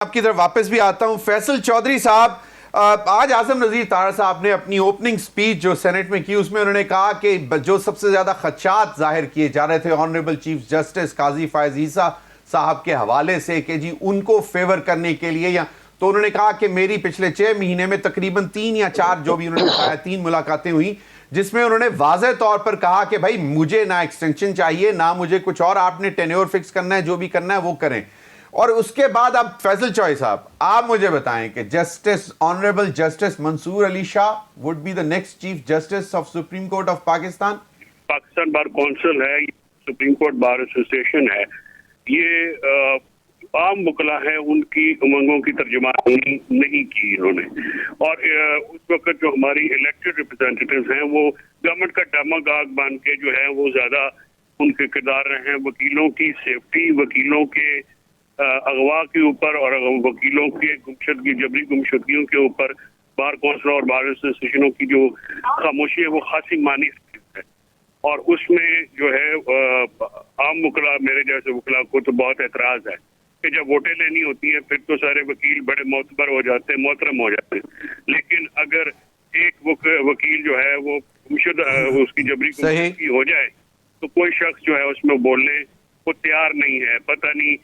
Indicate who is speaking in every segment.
Speaker 1: आपकी तरफ वापस भी आता हूं। फैसल चौधरी साहब, आज आजम नजीर तारा साहब ने अपनी ओपनिंग स्पीच जो सेनेट में की उसमें उन्होंने कहा कि जो सबसे ज्यादा खदशात जाहिर किए जा रहे थे ऑनरेबल चीफ जस्टिस काजी फायज ईसा साहब के हवाले से कि जी उनको फेवर करने के लिए, या तो उन्होंने कहा कि मेरी पिछले 6 महीने में तकरीबन 3 या 4 जो भी उन्होंने बताया 3 मुलाकातें हुई जिसमें उन्होंने वाज़ेह तौर पर कहा कि भाई मुझे ना एक्सटेंशन चाहिए ना मुझे कुछ और, आपने टेन्योर फिक्स करना है, जो भी करना है वो करें। और उसके बाद अब फैसल चौधरी साहब आप मुझे बताएं कि justice honourable justice Mansoor Ali Shah would be the next chief justice of supreme court of Pakistan.
Speaker 2: Pakistan bar council है, सुप्रीम कोर्ट बार एसोसिएशन है, ये आम वकला है, उनकी उमंगों की तर्जुमानी नहीं की इन्होंने। और उस वक्त जो हमारी इलेक्टेड रिप्रेजेंटेटिव्स हैं वो गवर्नमेंट का डमागाग बन के जो है वो ज्यादा उनके किरदार रहे हैं। वकीलों की सेफ्टी, वकीलों के अगवा के ऊपर और वकीलों के गुमशुदगी, जबरी गुमशुदगियों के ऊपर बार काउंसिल और बार एसोसिएशनों की जो खामोशी है वो खासी मानी है। और उसमें जो है आम वकला, मेरे जैसे वकला को तो बहुत एतराज है कि जब वोटें लेनी होती हैं फिर तो सारे वकील बड़े मोतबर हो जाते हैं, मोहतरम हो जाते हैं, लेकिन अगर एक वकील जो है वो गुमशुदा उसकी जबरी गुमशुदगी हो जाए तो कोई शख्स जो है उसमें बोलने को तैयार नहीं है। पता नहीं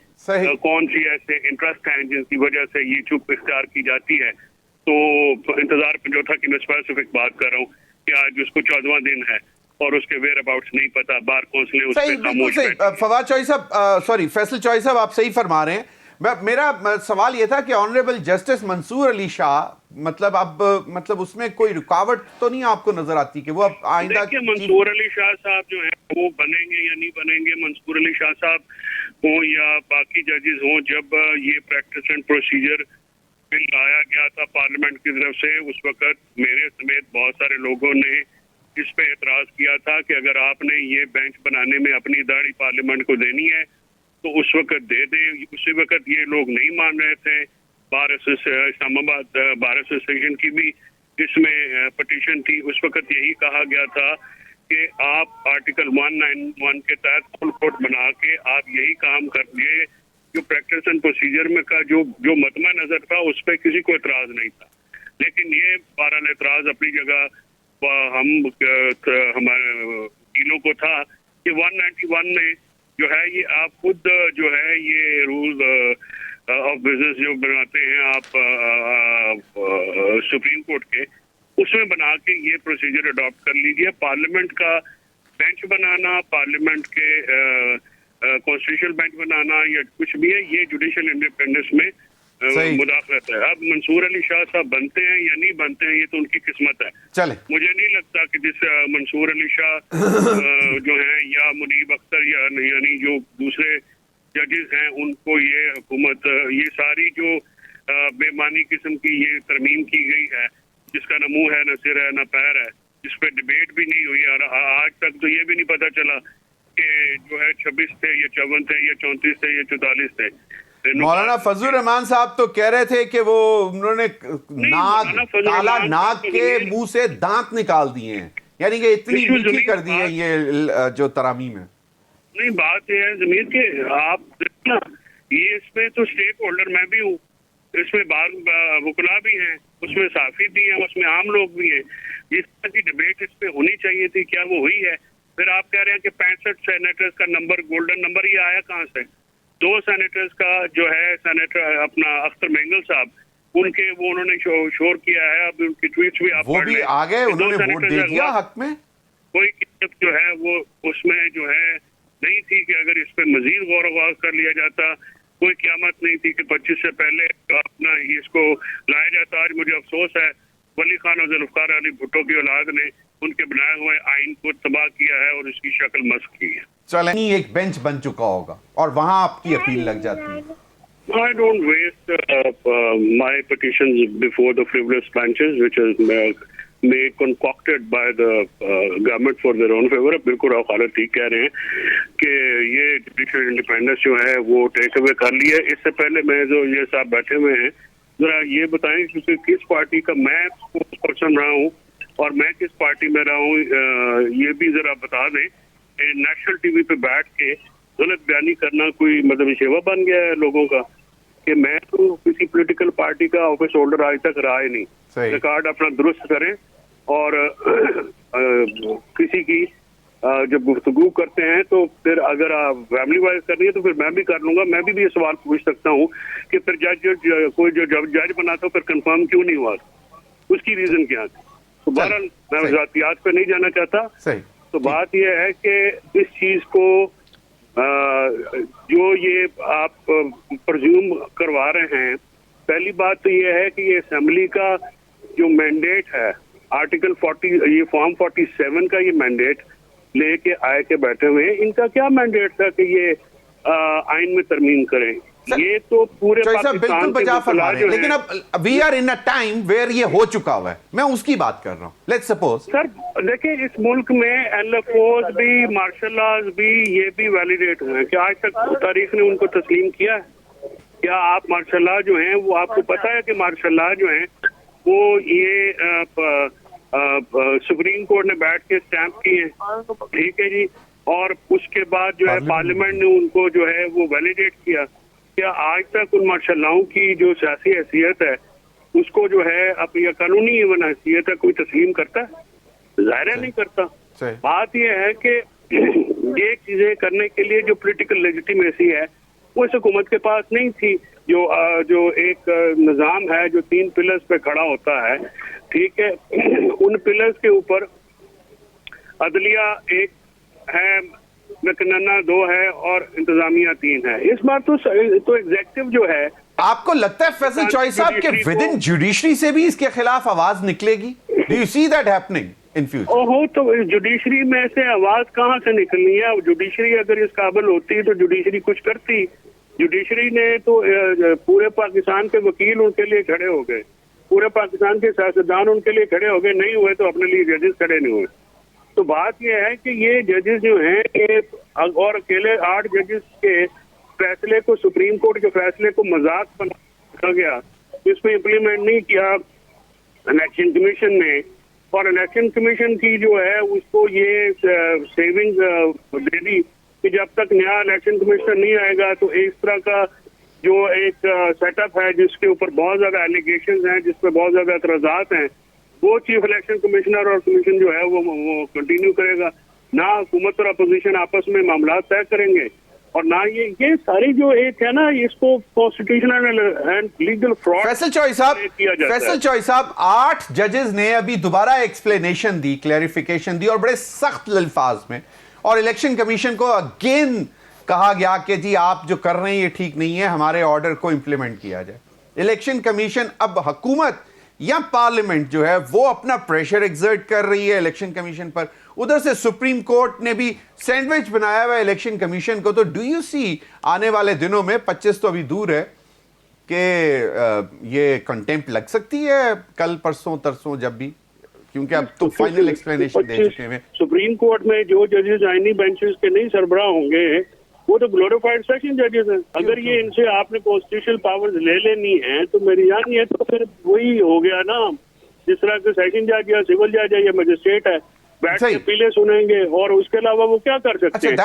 Speaker 2: कौन सी ऐसे इंटरेस्ट हैं जिनकी वजह से ये चुप इख्तियार की जाती है। तो इंतजार पंजोथा की मैं स्पेसिफिक बात कर रहा हूँ कि आज उसको 14वां दिन है और उसके वेयर अबाउट्स नहीं पता, बार काउंसिल उस पे खामोश है।
Speaker 1: फवाद चौधरी साहब, सॉरी फैसल चौधरी साहब, आप सही फरमा रहे हैं। मेरा सवाल यह था कि ऑनरेबल जस्टिस मंसूर अली शाह मतलब उसमें कोई रुकावट तो नहीं आपको नजर आती कि वो अब आइंदा
Speaker 2: मंसूर अली शाह साहब जो है वो बनेंगे या नहीं बनेंगे, मंसूर अली शाह साहब हो या बाकी जजेस हों, जब ये प्रैक्टिस एंड प्रोसीजर बिल लाया गया था पार्लियामेंट की तरफ से, उस वक्त मेरे समेत बहुत सारे लोगों ने इस पे एतराज किया था कि अगर आपने ये बेंच बनाने में अपनी दाढ़ी पार्लियामेंट को देनी है तो उस वक्त दे दें। उसी वक्त ये लोग नहीं मान रहे थे। इस्लामाबाद बार एसोसिएशन की भी इसमें पिटीशन थी। उस वक्त यही कहा गया था कि आप आर्टिकल 191 के तहत फुल कोर्ट बना के आप यही काम कर दिए। जो प्रैक्टिस एंड प्रोसीजर में का जो मतमा नजर था उस पर किसी को एतराज नहीं था, लेकिन ये बहरहाल एतराज अपनी जगह हमारे वकीलों को था कि 191 में जो है ये आप खुद जो है ये रूल ऑफ बिजनेस जो बनाते हैं आप सुप्रीम कोर्ट के, उसमें बना के ये प्रोसीजर अडॉप्ट कर लीजिए। पार्लियामेंट का बेंच बनाना, पार्लियामेंट के कॉन्स्टिट्यूशनल बेंच बनाना या कुछ भी है, ये जुडिशियल इंडिपेंडेंस में मुदाखलत है। अब मंसूर अली शाह साहब बनते हैं या नहीं बनते हैं ये तो उनकी किस्मत है।
Speaker 1: चले,
Speaker 2: मुझे नहीं लगता कि जिस मंसूर अली शाह जो है या मुनीब अख्तर या यानी जो दूसरे जजेस हैं उनको ये हुकूमत, ये सारी जो बेमानी किस्म की ये तरमीम की गई है जिसका न मुंह है न सिर है न पैर है, जिस पे डिबेट भी नहीं हुई और आज तक तो ये भी नहीं पता चला कि जो है 26 थे या 54 थे या 34 थे या 44 थे।
Speaker 1: मौलाना फजलुर रहमान साहब तो कह रहे थे कि वो उन्होंने काला नाग के मुंह से दांत निकाल दिए हैं, यानी कि इतनी मीठी कर दी है ये जो तरामीम है।
Speaker 2: नहीं, बात यह है जमीर के आप ना, ये इसमें तो स्टेक होल्डर मैं भी हूँ, इसमें बार वकला भी हैं, उसमें साफी भी हैं, उसमें आम लोग भी हैं। जिस तरह की डिबेट इस पे होनी चाहिए थी क्या वो हुई है? फिर आप कह रहे हैं कि 65 सेनेटर्स का नंबर गोल्डन नंबर ये आया कहाँ से? 2 सेनेटर्स का जो है सेनेटर अपना अख्तर मेंगल साहब, उनके वो उन्होंने शोर किया है, अब उनकी ट्वीट्स भी आप
Speaker 1: पढ़ लें, आ गए, उन्होंने वोट दे दिया हक में।
Speaker 2: कोई जो है वो उसमें जो है नहीं थी कि अगर इस पे मजीद गौर व कर लिया जाता, कोई क़यामत नहीं थी कि 25 से पहले अपना इसको लाया जाता। आज मुझे अफसोस है वली खान और जुल्फ़िकार अली भुट्टो की औलाद ने उनके बनाए हुए आइन को तबाह किया है और उसकी शक्ल मस्क की है।
Speaker 1: चले, एक बेंच बन चुका होगा और वहां आपकी अपील लग जाती है।
Speaker 2: I don't waste my petitions before the frivolous benches which is made concocted by the government for their own favor। बिल्कुल आप खालिद ठीक कह रहे हैं कि ये जुडिशियल इंडिपेंडेंस जो है वो टेक अवे कर लिया। इससे पहले मैं जो ये साहब बैठे हुए हैं जरा ये बताएं कि किस पार्टी का मैं पर्सन रहा हूँ और मैं किस पार्टी में रहा हूँ, ये भी जरा बता दें। नेशनल टीवी पे बैठ के गलत बयानी करना कोई मतलब सेवा बन गया है लोगों का? कि मैं तो किसी पॉलिटिकल पार्टी का ऑफिस होल्डर आज तक रहा ही नहीं।
Speaker 1: सही।
Speaker 2: रिकॉर्ड अपना दुरुस्त करें और किसी की जब गुफ्तगू करते हैं तो फिर अगर आप फैमिली वाइज करनी है तो फिर मैं भी कर लूंगा। मैं भी ये सवाल पूछ सकता हूँ कि फिर कोई जो जज बनाता फिर कंफर्म क्यों नहीं हुआ, उसकी रीजन क्या थी। तो बहरहाल मैं जातियात पे नहीं जाना चाहता।
Speaker 1: सही।
Speaker 2: तो बात यह है कि इस चीज को जो ये आप प्रज्यूम करवा रहे हैं, पहली बात तो ये है कि ये असेंबली का जो मैंडेट है, आर्टिकल 40 ये फॉर्म 47 का ये मैंडेट लेके आए के बैठे हुए हैं। इनका क्या मैंडेट था कि ये आइन में तरमीम करें? ये तो पूरे
Speaker 1: बिल्कुल बजा फरमा रहे हैं, लेकिन अब we are in a time where ये हो चुका हुआ है। मैं उसकी बात कर रहा हूँ। लेट्स सपोज
Speaker 2: सर देखिए, इस मुल्क में LFOs भी, मार्शल लॉज भी, ये भी वैलिडेट हुए हैं। क्या आज तक तारीख ने उनको तस्लीम किया है? क्या आप मार्शल लॉ जो हैं वो, आपको पता है कि मार्शल लॉ जो हैं वो ये सुप्रीम कोर्ट ने बैठ के स्टैंप किए हैं, ठीक है जी, और उसके बाद जो है पार्लियामेंट ने उनको जो है वो वैलिडेट किया। क्या आज तक उन मार्शल लॉ की जो सियासी हैसियत है उसको जो है अपनी कानूनी इवन हैसियत है कोई तस्लीम करता है? जाहिर है नहीं करता। बात यह है कि ये चीजें करने के लिए जो पॉलिटिकल लेजिटिमेसी है वो इस हुकूमत के पास नहीं थी। जो एक निज़ाम है जो 3 पिलर्स पे खड़ा होता है, ठीक है, उन पिलर्स के ऊपर अदलिया 1 है, मकनना 2 है और इंतजामिया 3 है। इस बार तो एग्जेक्टिव जो है,
Speaker 1: आपको लगता है फैसल चॉइस साहब के विद इन जुडिशरी से भी इसके खिलाफ आवाज निकलेगी? Do you see that happening in future?
Speaker 2: ओहो, तो जुडिशरी में से आवाज कहां से निकलनी है? जुडिशरी अगर इस काबिल होती तो जुडिशरी कुछ करती। जुडिशरी ने तो पूरे पाकिस्तान के वकील उनके लिए खड़े हो गए, पूरे पाकिस्तान के सियासतदान उनके लिए खड़े हो गए, नहीं हुए तो अपने लिए जजेस खड़े नहीं हुए। तो बात यह है कि ये जजेस जो हैं कि और अकेले 8 जजेस के फैसले को, सुप्रीम कोर्ट के फैसले को मजाक बना गया, इसमें इम्प्लीमेंट नहीं किया इलेक्शन कमीशन ने, और इलेक्शन कमीशन की जो है उसको ये सेविंग दे दी कि जब तक नया इलेक्शन कमिश्नर नहीं आएगा तो इस तरह का जो एक सेटअप है जिसके ऊपर बहुत ज्यादा एलिगेशंस हैं, जिस पर बहुत ज्यादा एतराजात हैं, वो चीफ इलेक्शन कमिश्नर और कमीशन जो है वो कंटिन्यू करेगा। ना हुकूमत और अपोजिशन आपस में मामला तय करेंगे, और ना ये सारी जो एक है ना, इसको constitutional and legal fraud
Speaker 1: Faisal choice साहब 8 जजेस ने अभी दोबारा एक्सप्लेनेशन दी, क्लैरिफिकेशन दी और बड़े सख्त अल्फाज में, और इलेक्शन कमीशन को अगेन कहा गया कि जी आप जो कर रहे हैं ये ठीक नहीं है, हमारे ऑर्डर को इंप्लीमेंट किया जाए। इलेक्शन कमीशन, अब हुकूमत या पार्लियामेंट जो है वो अपना प्रेशर एक्सर्ट कर रही है इलेक्शन कमीशन पर, उधर से सुप्रीम कोर्ट ने भी सैंडविच बनाया हुआ इलेक्शन कमीशन को। तो डू यू सी आने वाले दिनों में, 25 तो अभी दूर है, कि ये कंटेम्प्ट लग सकती है कल परसों तरसों जब भी, क्योंकि अब तो फाइनल एक्सप्लेनेशन दे चुके हैं। सुप्रीम
Speaker 2: कोर्ट में जो जजेस आईनी बेंचेस के नहीं सरबराह होंगे वो तो ग्लोरिफाइड सेशन जजेस हैं। अगर ये इनसे आपने कॉन्स्टिट्यूशनल पावर्स ले लेनी है तो मेरी जान है तो फिर वही हो गया ना, जिस तरह के सेशन जज या सिविल जज है या मजिस्ट्रेट है, बैठ के पीले सुनेंगे और उसके अलावा वो क्या कर सकते हैं।